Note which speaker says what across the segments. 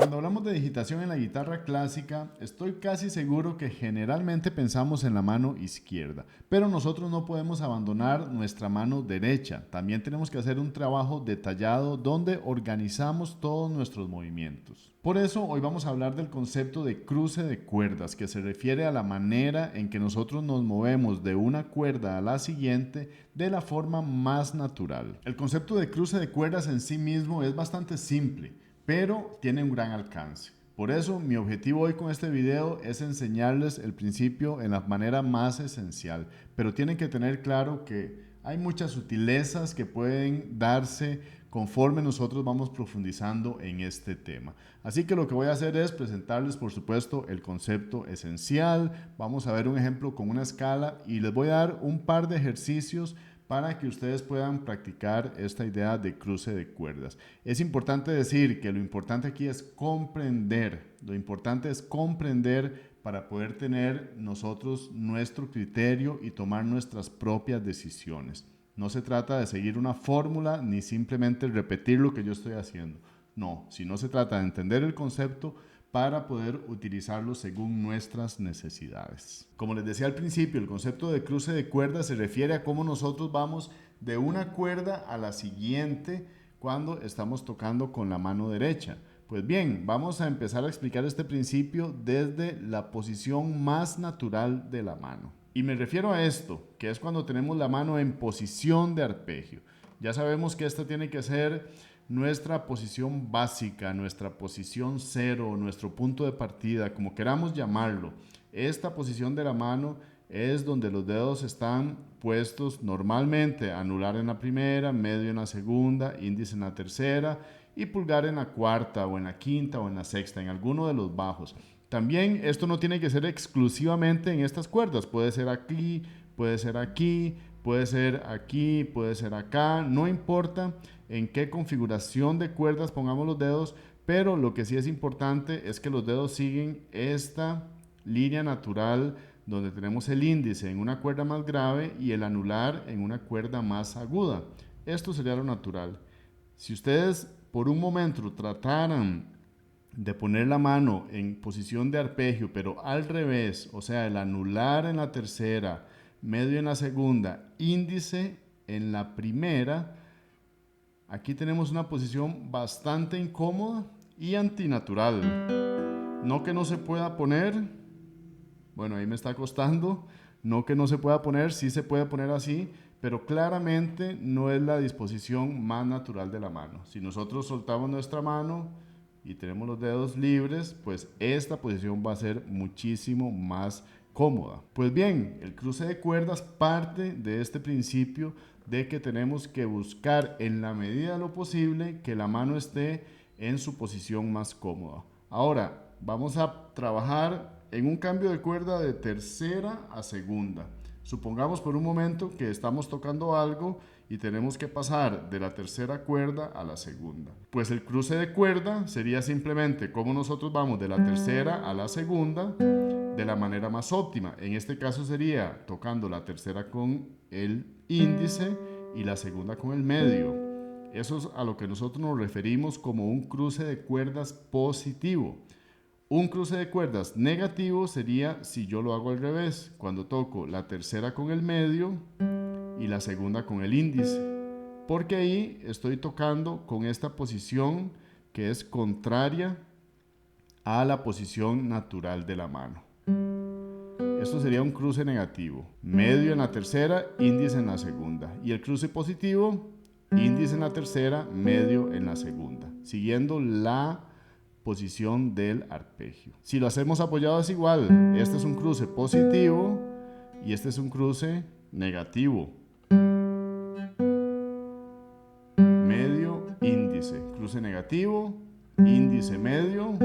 Speaker 1: Cuando hablamos de digitación en la guitarra clásica, estoy casi seguro que generalmente pensamos en la mano izquierda, pero nosotros no podemos abandonar nuestra mano derecha. También tenemos que hacer un trabajo detallado donde organizamos todos nuestros movimientos. Por eso hoy vamos a hablar del concepto de cruce de cuerdas, que se refiere a la manera en que nosotros nos movemos de una cuerda a la siguiente de la forma más natural. El concepto de cruce de cuerdas en sí mismo es bastante simple, pero tiene un gran alcance. Por eso mi objetivo hoy con este video es enseñarles el principio en la manera más esencial, pero tienen que tener claro que hay muchas sutilezas que pueden darse conforme nosotros vamos profundizando en este tema. Así que lo que voy a hacer es presentarles, por supuesto, el concepto esencial. Vamos a ver un ejemplo con una escala y les voy a dar un par de ejercicios para que ustedes puedan practicar esta idea de cruce de cuerdas. Es importante decir que lo importante aquí es comprender. Lo importante es comprender para poder tener nosotros nuestro criterio y tomar nuestras propias decisiones. No se trata de seguir una fórmula ni simplemente repetir lo que yo estoy haciendo. No, sino se trata de entender el concepto para poder utilizarlo según nuestras necesidades. Como les decía al principio, el concepto de cruce de cuerdas se refiere a cómo nosotros vamos de una cuerda a la siguiente cuando estamos tocando con la mano derecha. Pues bien, vamos a empezar a explicar este principio desde la posición más natural de la mano. Y me refiero a esto, que es cuando tenemos la mano en posición de arpegio. Ya sabemos que esta tiene que ser nuestra posición básica, nuestra posición cero, nuestro punto de partida, como queramos llamarlo. Esta posición de la mano es donde los dedos están puestos normalmente, anular en la primera, medio en la segunda, índice en la tercera y pulgar en la cuarta o en la quinta o en la sexta, en alguno de los bajos. También esto no tiene que ser exclusivamente en estas cuerdas, puede ser aquí, puede ser aquí, puede ser aquí, puede ser acá, no importa en qué configuración de cuerdas pongamos los dedos, pero lo que sí es importante es que los dedos siguen esta línea natural donde tenemos el índice en una cuerda más grave y el anular en una cuerda más aguda. Esto sería lo natural. Si ustedes por un momento trataran de poner la mano en posición de arpegio, pero al revés, o sea, el anular en la tercera, medio en la segunda, índice en la primera, aquí tenemos una posición bastante incómoda y antinatural. No que no se pueda poner, bueno, ahí me está costando, no que no se pueda poner, sí se puede poner así, pero claramente no es la disposición más natural de la mano. Si nosotros soltamos nuestra mano y tenemos los dedos libres, pues esta posición va a ser muchísimo más cómoda. Pues bien, el cruce de cuerdas parte de este principio de que tenemos que buscar en la medida de lo posible que la mano esté en su posición más cómoda. Ahora, vamos a trabajar en un cambio de cuerda de tercera a segunda. Supongamos por un momento que estamos tocando algo y tenemos que pasar de la tercera cuerda a la segunda. Pues el cruce de cuerda sería simplemente como nosotros vamos de la tercera a la segunda de la manera más óptima. En este caso sería tocando la tercera con el índice y la segunda con el medio. Eso es a lo que nosotros nos referimos como un cruce de cuerdas positivo. Un cruce de cuerdas negativo sería si yo lo hago al revés, cuando toco la tercera con el medio y la segunda con el índice, porque ahí estoy tocando con esta posición que es contraria a la posición natural de la mano. Esto sería un cruce negativo, medio en la tercera, índice en la segunda, y el cruce positivo, índice en la tercera, medio en la segunda, siguiendo la posición del arpegio. Si lo hacemos apoyado es igual. Este es un cruce positivo y este es un cruce negativo. Medio, índice. Cruce negativo, índice medio,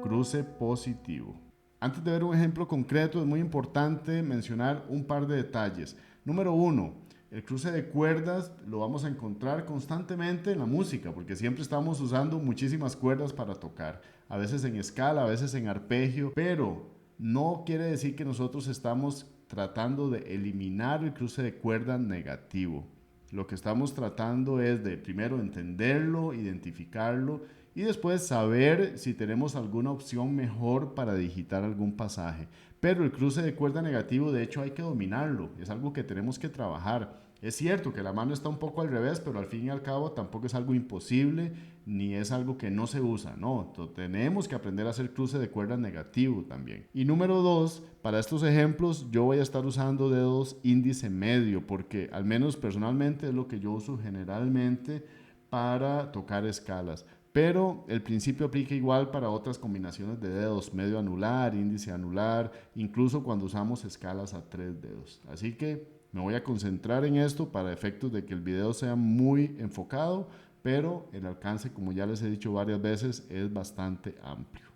Speaker 1: cruce positivo. Antes de ver un ejemplo concreto, es muy importante mencionar un par de detalles. Número uno, el cruce de cuerdas lo vamos a encontrar constantemente en la música, porque siempre estamos usando muchísimas cuerdas para tocar, a veces en escala, a veces en arpegio, pero no quiere decir que nosotros estamos tratando de eliminar el cruce de cuerdas negativo. Lo que estamos tratando es de primero entenderlo, identificarlo y después saber si tenemos alguna opción mejor para digitar algún pasaje. Pero el cruce de cuerda negativo, de hecho, hay que dominarlo, es algo que tenemos que trabajar. Es cierto que la mano está un poco al revés, pero al fin y al cabo tampoco es algo imposible ni es algo que no se usa, no. Tenemos que aprender a hacer cruce de cuerda negativo también. Y número 2, para estos ejemplos yo voy a estar usando dedos índice medio, porque al menos personalmente es lo que yo uso generalmente para tocar escalas. Pero el principio aplica igual para otras combinaciones de dedos, medio anular, índice anular, incluso cuando usamos escalas a 3 dedos. Así que me voy a concentrar en esto para efectos de que el video sea muy enfocado, pero el alcance, como ya les he dicho varias veces, es bastante amplio.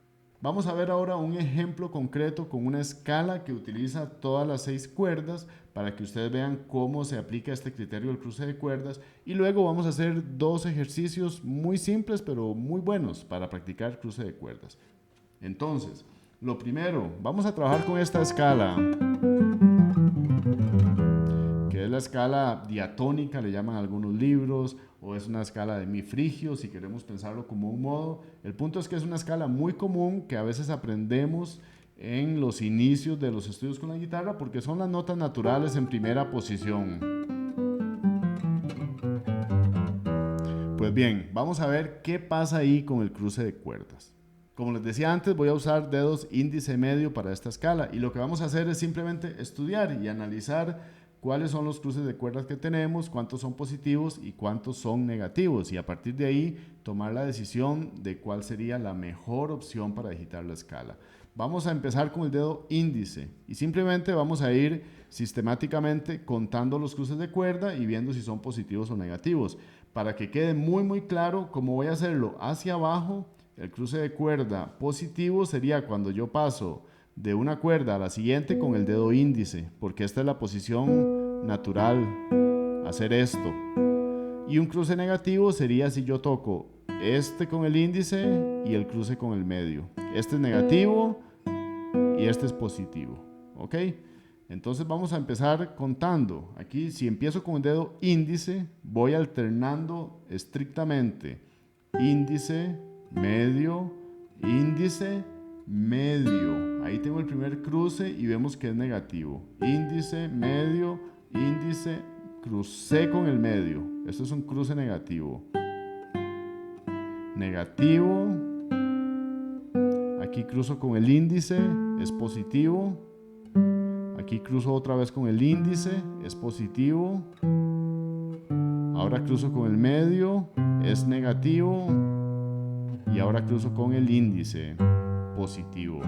Speaker 1: Vamos a ver ahora un ejemplo concreto con una escala que utiliza todas las 6 cuerdas para que ustedes vean cómo se aplica este criterio del cruce de cuerdas, y luego vamos a hacer 2 ejercicios muy simples pero muy buenos para practicar cruce de cuerdas. Entonces, lo primero, vamos a trabajar con esta escala, que es la escala diatónica, le llaman algunos libros, o es una escala de mi frigio, si queremos pensarlo como un modo. El punto es que es una escala muy común que a veces aprendemos en los inicios de los estudios con la guitarra, porque son las notas naturales en primera posición. Pues bien, vamos a ver qué pasa ahí con el cruce de cuerdas. Como les decía antes, voy a usar dedos índice medio para esta escala, y lo que vamos a hacer es simplemente estudiar y analizar cuáles son los cruces de cuerdas que tenemos, cuántos son positivos y cuántos son negativos, y a partir de ahí tomar la decisión de cuál sería la mejor opción para digitar la escala. Vamos a empezar con el dedo índice y simplemente vamos a ir sistemáticamente contando los cruces de cuerda y viendo si son positivos o negativos. Para que quede muy claro cómo voy a hacerlo hacia abajo, el cruce de cuerda positivo sería cuando yo paso de una cuerda a la siguiente con el dedo índice, porque esta es la posición natural, hacer esto. Y un cruce negativo sería si yo toco este con el índice y el cruce con el medio. Este es negativo y este es positivo, ¿ok? Entonces vamos a empezar contando. Aquí, si empiezo con el dedo índice, voy alternando estrictamente índice, medio, índice, medio. Ahí tengo el primer cruce y vemos que es negativo. Índice, medio, índice, crucé con el medio. Esto es un cruce negativo. Negativo. Aquí cruzo con el índice, es positivo. Aquí cruzo otra vez con el índice, es positivo. Ahora cruzo con el medio, es negativo. Y ahora cruzo con el índice, positivo.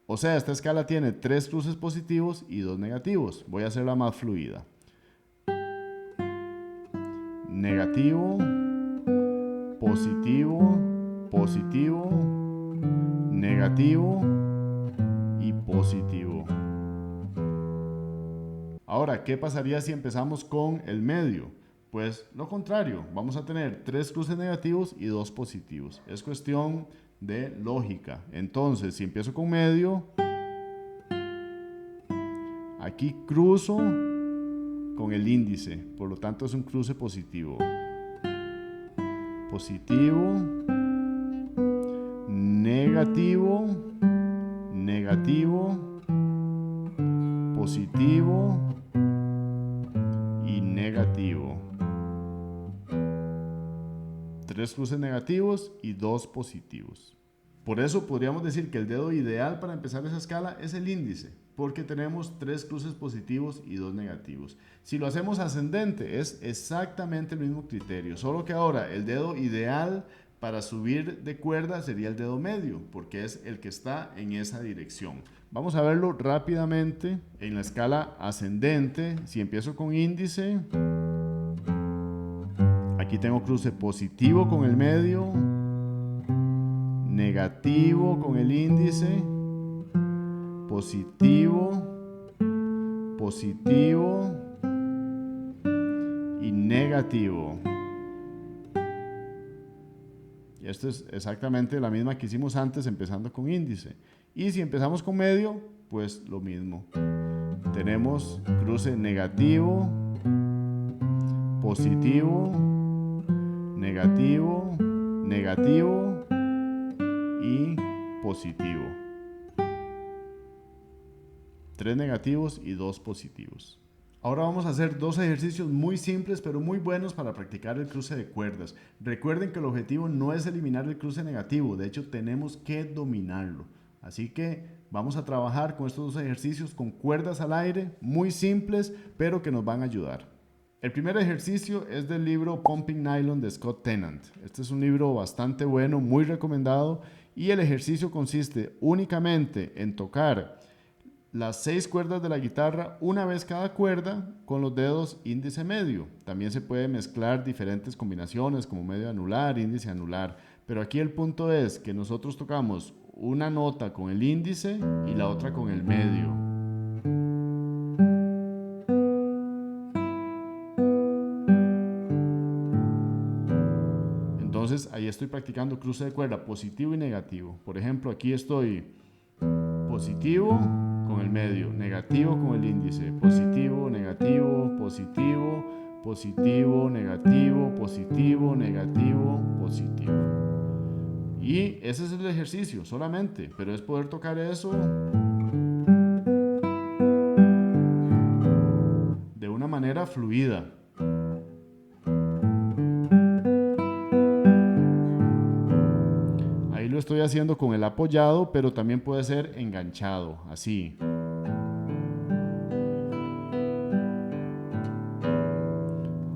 Speaker 1: O sea, esta escala tiene 3 cruces positivos y 2 negativos. Voy a hacerla más fluida. Negativo, positivo, positivo, negativo y positivo. Ahora, ¿qué pasaría si empezamos con el medio? Pues lo contrario, vamos a tener 3 cruces negativos y 2 positivos. Es cuestión de lógica. Entonces, si empiezo con medio, aquí cruzo con el índice, por lo tanto es un cruce positivo. Positivo, negativo, negativo, positivo y negativo. 3 cruces negativos y 2 positivos. Por eso podríamos decir que el dedo ideal para empezar esa escala es el índice, porque tenemos 3 cruces positivos y 2 negativos. Si lo hacemos ascendente es exactamente el mismo criterio, solo que ahora el dedo ideal para subir de cuerda sería el dedo medio, porque es el que está en esa dirección. Vamos a verlo rápidamente en la escala ascendente. Si empiezo con índice, aquí tengo cruce positivo con el medio, negativo con el índice, positivo, positivo y negativo. Y esto es exactamente la misma que hicimos antes empezando con índice. Y si empezamos con medio, pues lo mismo. Tenemos cruce negativo, positivo, negativo, negativo y positivo. 3 negativos y 2 positivos. Ahora vamos a hacer 2 ejercicios muy simples pero muy buenos para practicar el cruce de cuerdas. Recuerden que el objetivo no es eliminar el cruce negativo, de hecho tenemos que dominarlo. Así que vamos a trabajar con estos 2 ejercicios con cuerdas al aire, muy simples pero que nos van a ayudar. El primer ejercicio es del libro Pumping Nylon de Scott Tennant. Este es un libro bastante bueno, muy recomendado, y el ejercicio consiste únicamente en tocar las 6 cuerdas de la guitarra una vez cada cuerda con los dedos índice medio. También se puede mezclar diferentes combinaciones como medio anular, índice anular, pero aquí el punto es que nosotros tocamos una nota con el índice y la otra con el medio. Entonces ahí estoy practicando cruce de cuerda positivo y negativo. Por ejemplo, aquí estoy positivo con el medio, negativo con el índice, positivo, negativo, positivo, positivo, negativo, positivo, negativo, positivo. Y ese es el ejercicio solamente, pero es poder tocar eso de una manera fluida. Ahí lo estoy haciendo con el apoyado, pero también puede ser enganchado, así.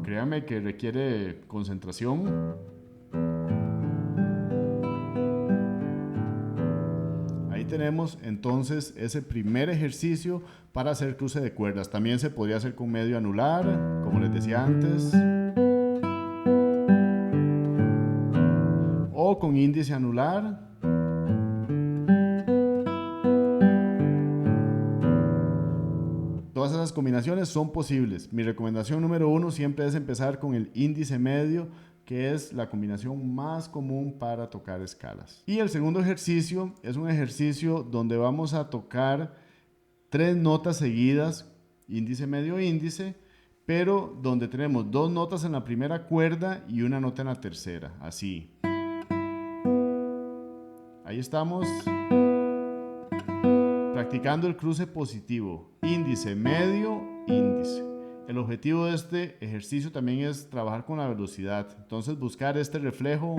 Speaker 1: Créame que requiere concentración. Ahí tenemos entonces ese primer ejercicio para hacer cruce de cuerdas. También se podría hacer con medio anular, como les decía antes, o con índice anular. Todas esas combinaciones son posibles. Mi recomendación número 1 siempre es empezar con el índice medio, que es la combinación más común para tocar escalas. Y el segundo ejercicio es un ejercicio donde vamos a tocar 3 notas seguidas, índice, medio, índice, pero donde tenemos 2 notas en la primera cuerda y una nota en la tercera, así. Ahí estamos practicando el cruce positivo, índice, medio, índice. El objetivo de este ejercicio también es trabajar con la velocidad, entonces buscar este reflejo.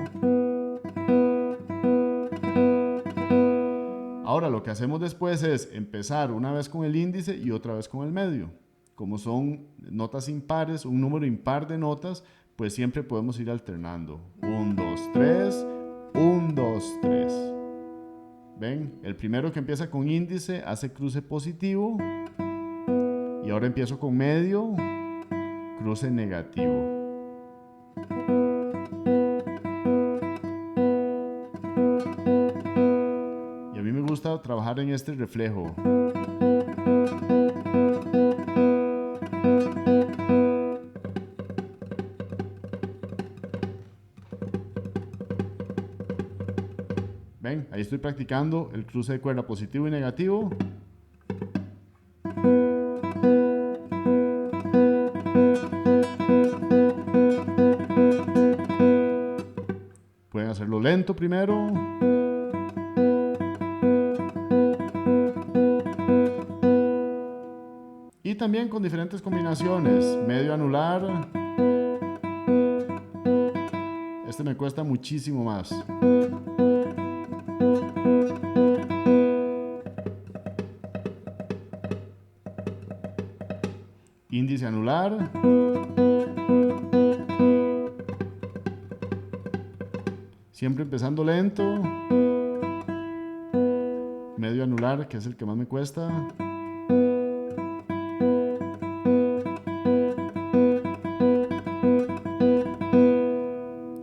Speaker 1: Ahora lo que hacemos después es empezar una vez con el índice y otra vez con el medio. Como son notas impares, un número impar de notas, pues siempre podemos ir alternando. 1, 2, 3, 1, 2, 3. ¿Ven? El primero que empieza con índice hace cruce positivo y ahora empiezo con medio, cruce negativo. Y a mí me gusta trabajar en este reflejo. ¿Ven? Ahí estoy practicando el cruce de cuerda positivo y negativo. Pueden hacerlo lento primero. Y también con diferentes combinaciones. Medio anular. Este me cuesta muchísimo más. Índice anular. Siempre empezando lento. Medio anular, que es el que más me cuesta.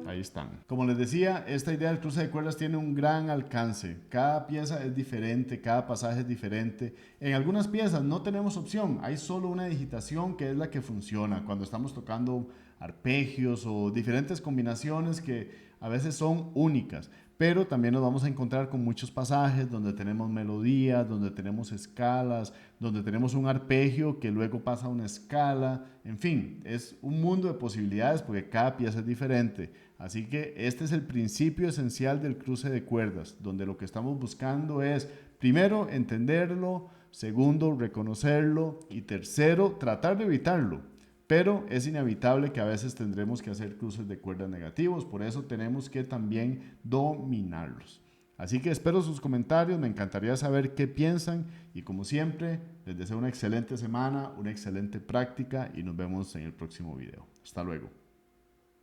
Speaker 1: Ahí están. Como les decía, esta idea del cruce de cuerdas tiene un gran alcance. Cada pieza es diferente, cada pasaje es diferente. En algunas piezas no tenemos opción, hay solo una digitación que es la que funciona cuando estamos tocando arpegios o diferentes combinaciones que a veces son únicas. Pero también nos vamos a encontrar con muchos pasajes donde tenemos melodías, donde tenemos escalas, donde tenemos un arpegio que luego pasa a una escala. En fin, es un mundo de posibilidades porque cada pieza es diferente. Así que este es el principio esencial del cruce de cuerdas, donde lo que estamos buscando es, primero, entenderlo, segundo, reconocerlo y tercero, tratar de evitarlo. Pero es inevitable que a veces tendremos que hacer cruces de cuerdas negativos, por eso tenemos que también dominarlos. Así que espero sus comentarios, me encantaría saber qué piensan y como siempre, les deseo una excelente semana, una excelente práctica y nos vemos en el próximo video. Hasta luego.